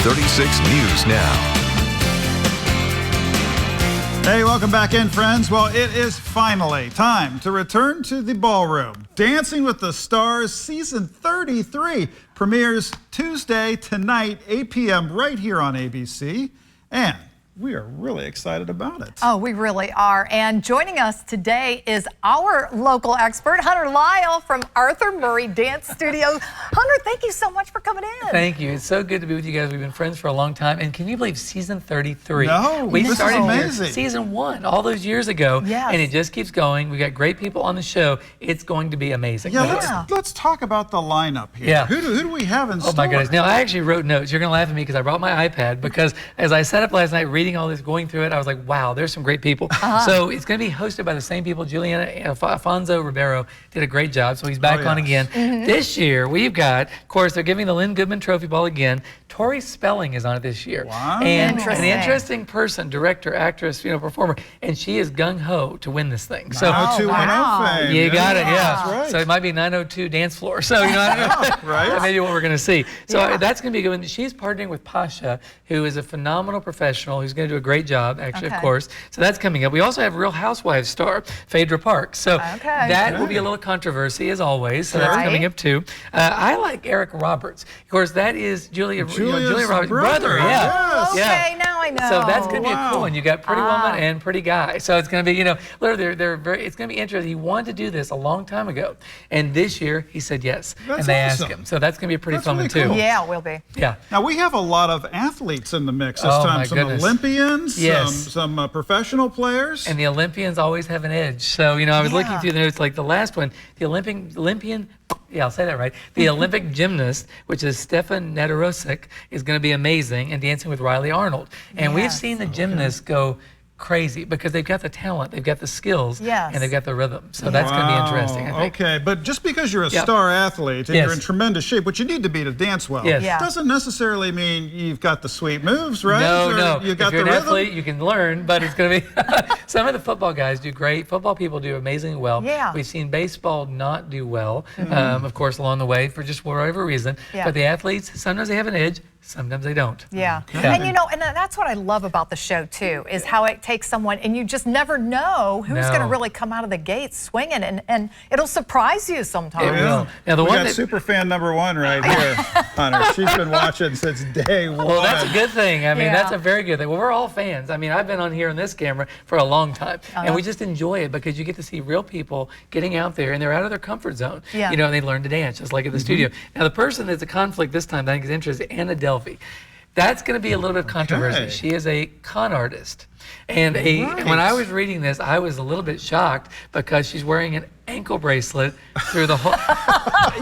36 News Now. Hey, welcome back in, friends. Well, it is finally time to return to the ballroom. Dancing with the Stars Season 33 premieres Tuesday tonight, 8 p.m. right here on ABC. And we are really excited about it. Oh, we really are. And joining us today is our local expert, Hunter Lyle from Arthur Murray Dance Studios. Hunter, thank you so much for coming in. Thank you. It's so good to be with you guys. We've been friends for a long time. And can you believe season 33? No, we this started is amazing. Here season 1 all those years ago. Yes. And it just keeps going. We got great people on the show. It's going to be amazing. Yeah, let's talk about the lineup here. Yeah. Who do we have in store? Oh my goodness. Now, I actually wrote notes. You're going to laugh at me because I brought my iPad because as I sat up last night reading all this, going through it, I was like, wow, there's some great people. So it's going to be hosted by the same people. Afonso Ribeiro did a great job, so he's back on again. This year, we've got, of course, they're giving the Lynn Goodman Trophy Ball again. Tori Spelling is on it this year. Wow. And an interesting person, director, actress, performer, and she is gung-ho to win this thing. So 90210 fame. You got it, yeah. That's right. So it might be 902 dance floor. So, I don't know. Right. That may be what we're going to see. So that's going to be good. She's partnering with Pasha, who is a phenomenal professional who's going to do a great job, actually, of course. So that's coming up. We also have Real Housewives star, Phaedra Parks. So that will be a little controversy, as always. So that's coming up, too. I like Eric Roberts. Of course, that is Julia Roberts' brother. Yes. Okay, now I know. So that's going to be a cool one. You got Pretty Woman and Pretty Guy. So it's going to be, it's going to be interesting. He wanted to do this a long time ago. And this year, he said yes. That's and they awesome. asked him. So that's going to be a pretty fun really one, too. cool. Yeah, it will be. Yeah. Now, we have a lot of athletes in the mix this Oh, time. my Some goodness. Olympians, Yes. some professional players. And the Olympians always have an edge. So, I was looking through the notes, like the last one, the Olympian, yeah, I'll say that right. The Olympic gymnast, which is Stefan Nedorosik, is going to be amazing, and Dancing with Riley Arnold. And we've seen the gymnasts go crazy because they've got the talent, they've got the skills, and they've got the rhythm. So that's going to be interesting, I think. Okay, but just because you're a star athlete and you're in tremendous shape, which you need to be to dance well, doesn't necessarily mean you've got the sweet moves, right? No. You got if you're the an rhythm? athlete, you can learn, but it's going to be... Some of the football guys do great. Football people do amazingly well. Yeah. We've seen baseball not do well, of course, along the way for just whatever reason. But the athletes, sometimes they have an edge, sometimes they don't. Yeah. And and that's what I love about the show too, is how it takes someone and you just never know who's going to really come out of the gates swinging, and it'll surprise you sometimes. It will. Now, we got super fan number 1 right here, Hunter. She's been watching since day 1. Well, that's a good thing. I mean, that's a very good thing. Well, we're all fans. I mean, I've been on here on this camera for a long time, and we just enjoy it because you get to see real people getting out there, and they're out of their comfort zone. And they learn to dance, just like at the studio. Now, the person that's a conflict this time that I think is interesting is Anna Delvey. That's going to be a little bit of controversy. She is a con artist. And when I was reading this, I was a little bit shocked because she's wearing an ankle bracelet through the whole...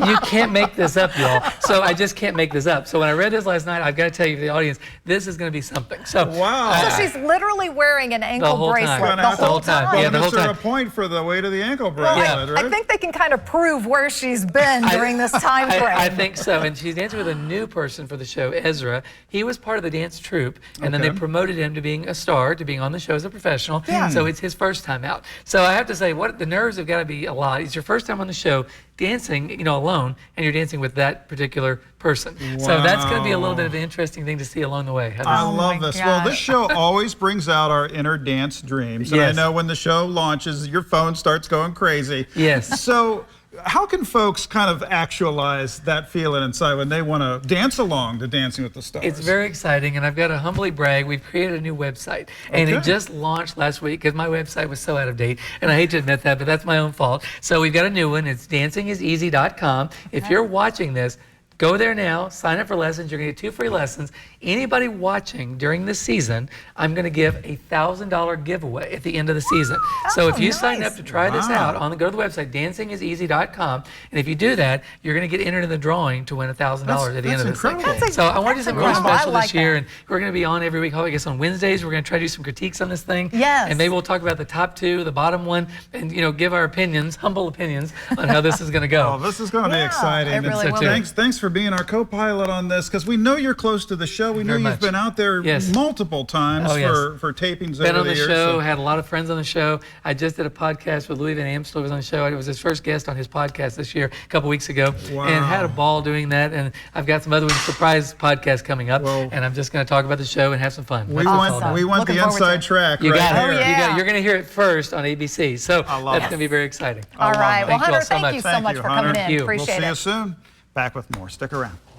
You can't make this up, y'all. So I just can't make this up. So when I read this last night, I've got to tell you, the audience, this is going to be something. So So she's literally wearing an ankle bracelet the whole time. Yeah, the whole time. A point for the weight of the ankle bracelet, right? I think they can kind of prove where she's been during this time frame. I think so. And she's dancing with a new person for the show, Ezra. He was part of the dance troupe, and then they promoted him to being a star, to being on the show as a professional. So it's his first time out. So I have to say, the nerves have got to be a lot. It's your first time on the show dancing, alone, and you're dancing with that particular person. So that's going to be a little bit of an interesting thing to see along the way. I love this. Well, this show always brings out our inner dance dreams. And I know when the show launches, your phone starts going crazy. Yes. So how can folks kind of actualize that feeling inside when they want to dance along to Dancing with the Stars? It's very exciting, and I've got to humbly brag, we've created a new website, and it just launched last week because my website was so out of date, and I hate to admit that, but that's my own fault. So we've got a new one. It's dancingiseasy.com. If you're watching this, go there now, sign up for lessons. You're going to get 2 free lessons. Anybody watching during this season, I'm going to give a $1,000 giveaway at the end of the season. So if you sign up to try this out, go to the website, dancingiseasy.com, and if you do that, you're going to get entered in the drawing to win $1,000 at the end of this thing. So I want to do something really special this year, and we're going to be on every week. I guess on Wednesdays, we're going to try to do some critiques on this thing. And maybe we'll talk about the top 2, the bottom 1, and give our opinions, humble opinions, on how this is going to go. Oh, this is going to be exciting. It really will. Thanks for for being our co-pilot on this, because we know you're close to the show. We know Very you've much. been out there multiple times for tapings Been over on the years. show, had a lot of friends on the show. I just did a podcast with Louis Van Amstel was on the show. I was his first guest on his podcast this year, a couple weeks ago, and had a ball doing that. And I've got some other surprise podcasts coming up, and I'm just going to talk about the show and have some fun. We want the inside track. You got right it. here. You're going to hear it first on ABC. So that's going to be very exciting. All right. Well, Hunter, thank you thank you so much for coming in. We'll Appreciate it. see you soon. Back with more. Stick around.